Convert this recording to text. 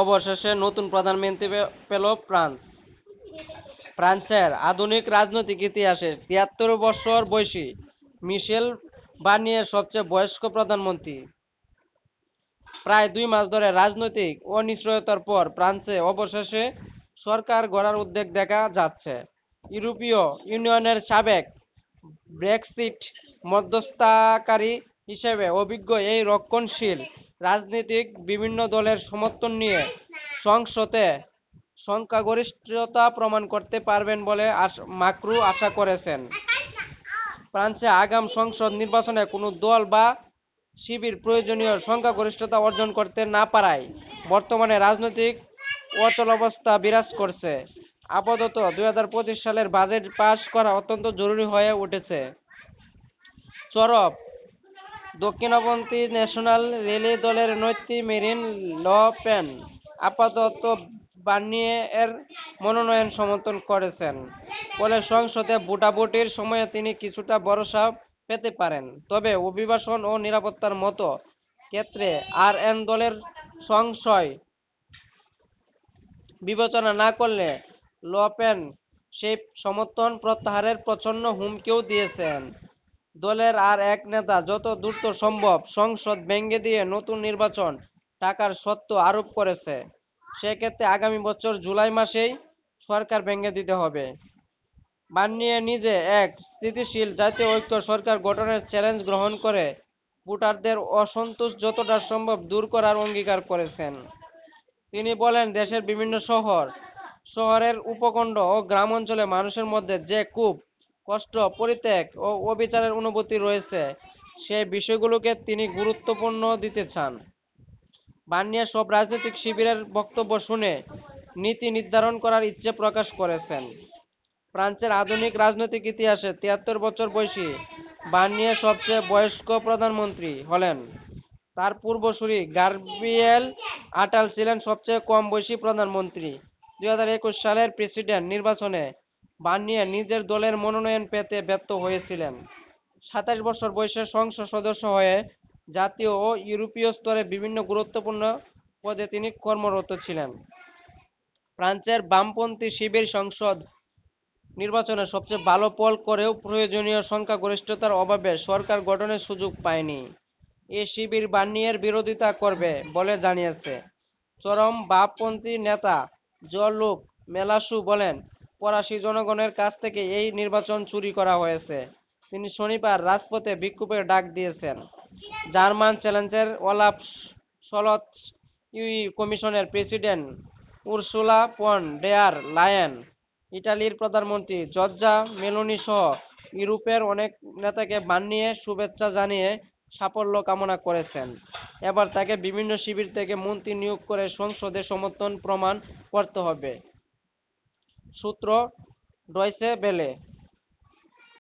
অবশেষে নতুন প্রধানমন্ত্রী পেল ফ্রান্স। ফ্রান্সের আধুনিক রাজনৈতিক ইতিহাসে ৭৩ বছর বয়সী মিশেল বার্নিয়ে সবচেয়ে বয়স্ক প্রধানমন্ত্রী। প্রায় ২ মাস ধরে রাজনৈতিক অনিশ্চয়তার পর ফ্রান্সে অবশেষে সরকার গড়ার উদ্যোগ দেখা যাচ্ছে। ইউরোপীয় ইউনিয়নের সাবেক ব্রেক্সিট মধ্যস্থতাকারী হিসেবে অভিজ্ঞ এই রক্ষণশীল রাজনীতিক বিভিন্ন দলের সমর্থন নিয়ে সংসদে সংখ্যাগরিষ্ঠতা প্রমাণ করতে পারবেন বলে মাকরু আশা করছেন। ফ্রান্সে আগামী সংসদ নির্বাচনে কোনো দল বা শিবির প্রয়োজনীয় সংখ্যাগরিষ্ঠতা অর্জন করতে না পারায় বর্তমানে রাজনৈতিক অচলাবস্থা বিরাজ করছে। আপাতত ২০২৫ সালের বাজেট পাস করা অত্যন্ত জরুরি হয়ে উঠেছে। চরম দক্ষিণপন্থী ন্যাশনাল র্যালি দলের নেত্রী মেরিন লে পেন আপাতত বার্নিয়ে এর মনোনয়ন সমর্থন করেছেন বলে সংসদে ভোটাভুটির সময়ে তিনি কিছুটা ভরসা পেতে পারেন। তবে অভিবাসন ও নিরাপত্তার মতো ক্ষেত্রে আরএন দলের সংশয় বিবেচনা না করলে লে পেন সেই সমর্থন প্রত্যাহারের প্রচ্ছন্ন হুমকিও দিয়েছেন। দলের আর এক নেতা যত দ্রুত সম্ভব সংসদ ভেঙে দিয়ে নতুন নির্বাচন ডাকার শর্ত আরোপ করেছে। সেক্ষেত্রে আগামী বছর জুলাই মাসেই সরকার ভেঙে দিতে হবে। বার্নিয়ে নিজে এক স্থিতিশীল জাতীয় ঐক্য সরকার গঠনের চ্যালেঞ্জ গ্রহণ করে ভোটারদের অসন্তোষ যতটা সম্ভব দূর করার অঙ্গীকার করেছেন। তিনি বলেন, দেশের বিভিন্ন শহরের উপখণ্ড ও গ্রাম অঞ্চলে মানুষের মধ্যে যে ক্ষোভ, কষ্ট, পরিত্যাগ ও অবিচারের অনুভূতি রয়েছে সেই বিষয়গুলোকে তিনি গুরুত্বপূর্ণ দিতে চান। বার্নিয়ে সব রাজনৈতিক শিবিরের বক্তব্য শুনে নীতি নির্ধারণ করার ইচ্ছে প্রকাশ করেছেন। ফ্রান্সের আধুনিক রাজনৈতিক ইতিহাসে ৭৩ বছর বয়সী বার্নিয়ে সবচেয়ে বয়স্ক প্রধানমন্ত্রী হলেন। তার পূর্বসূরি গাব্রিয়েল আটাল ছিলেন সবচেয়ে কম বয়সী প্রধানমন্ত্রী। ২০২১ সালের প্রেসিডেন্ট নির্বাচনে বার্নিয়ে নিজের দলের মনোনয়ন পেতে ব্যর্থ হয়েছিলেন। ২৭ বছর বয়সে সংসদ সদস্য হয়ে জাতীয় ও ইউরোপীয় স্তরে বিভিন্ন গুরুত্বপূর্ণ পদে তিনি কর্মরত ছিলেন। ফ্রান্সের বামপন্থী শিবির সংসদ নির্বাচনে সবচেয়ে ভালো ফল করেও প্রয়োজনীয় সংখ্যাগরিষ্ঠতার অভাবে সরকার গঠনের সুযোগ পায়নি। এই শিবির বার্নিয়ের বিরোধিতা করবে বলে জানিয়েছে। চরম বামপন্থী নেতা জন-লুক মেলানশু বলেন, ফরাসি জনগণের কাছ থেকে এই নির্বাচন চুরি করা হয়েছে। তিনি শনিবার রাজপথে বিক্ষোভের ডাক দিয়েছেন। German chancellor Olaf Scholz, EU কমিশনের president Ursula von der Leyen, ইটালির প্রধানমন্ত্রী জর্জা মেলোনি সহ ইউরোপের অনেক নেতাকে বার্নিয়ে শুভেচ্ছা জানিয়ে সাফল্য কামনা করেছেন। এবার তাকে বিভিন্ন শিবির থেকে মন্ত্রী নিয়োগ করে সংসদে সমর্থন প্রমাণ করতে হবে। সূত্র ডয়চে ভেলে।